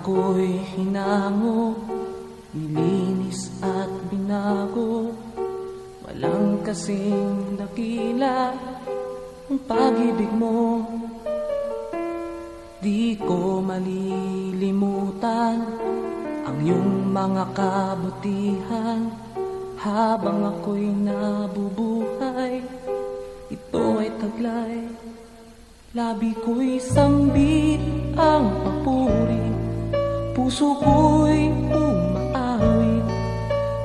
ako'y hinango, nilinis at binago. Walang kasing dakila ang pag-ibig mo. Di ko malilimutan ang iyong mga kabutihan. Habang ako'y nabubuhay, ito ay taglay. Labi ko'y sambit ang papuri, puso ko'y umaawit.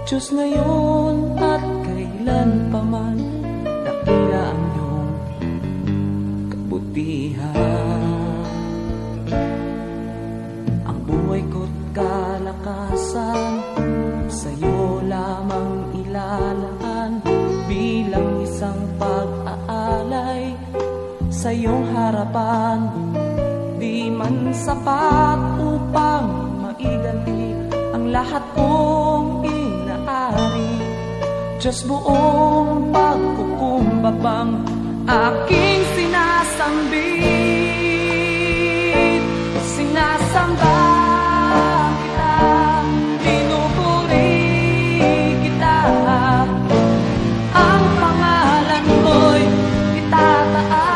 Diyos ngayon at kailan pa man, dakila ang iyong kabutihan. Ang buhay ko't kalakasan, sa'yo lamang ilalaan. Bilang isang pag-aalay sa iyong harapan, di man sapat upang maiganti ang lahat kong inaari. Diyos, buong pagkukumbabang aking sinasambit. Sinasamba kita, pinupuri kita. Ang pangalan mo'y itataas.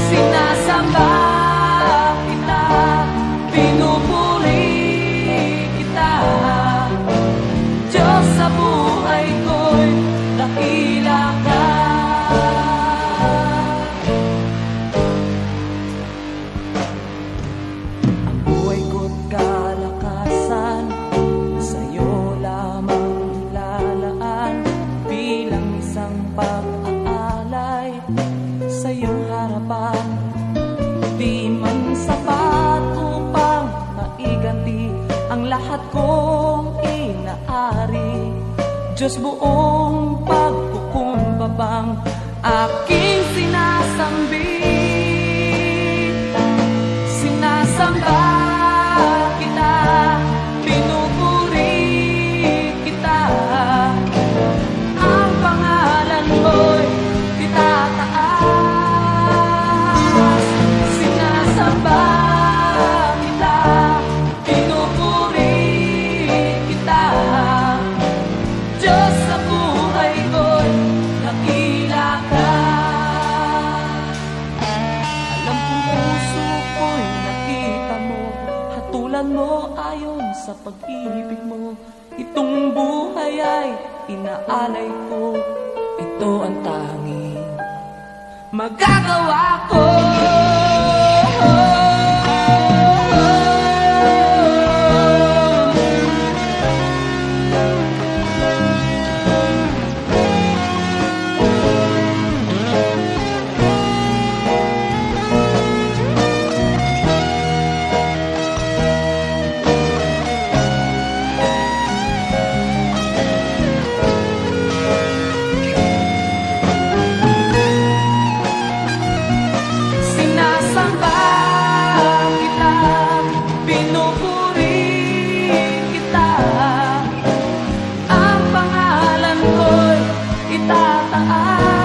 Sinasamba kita, pinupuri kita. Diyos, sa buhay ko'y dakila ka. Ang buhay ko't kalakasan, sa'yo lamang ilalaan. Bilang isang pag-aalay sa iyong harapan, di man sapat upang maiganti ang lahat kong inaari. Diyos, buong pagkukumbabang aking sinasambit. Sinasamba kita, pinupuri kita. Ang pangalan mo'y itataas. Sinasamba kita, pinupuri kita. Diyos, sa buhay ko'y dakila ka. Alam kong puso ko'y nakita mo, hatulan mo ayon sa pag-ibig mo. Itong buhay ay inaalay ko, ito ang tanging magagawa ko. Sinasamba kita, pinupuri kita. Ang pangalan ko'y itataas.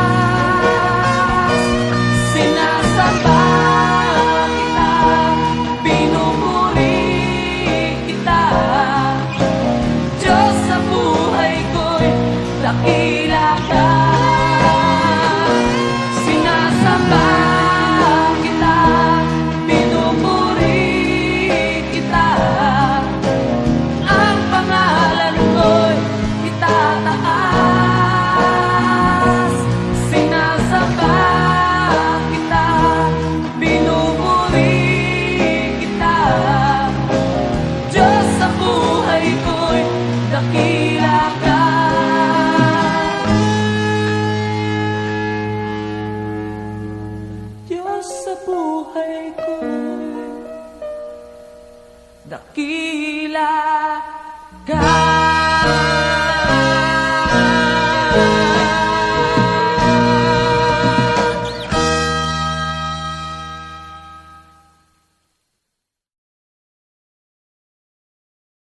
Sinasamba kita, pinupuri kita. Diyos, sa buhay ko'y dakila ka. Sinasamba kita, pinupuri kita. Ang pangalan mo'y itataas. Sinasamba kita, pinupuri kita. Diyos, sa buhay ko'y dakila ka. Diyos, sa buhay ko'y dakila ka.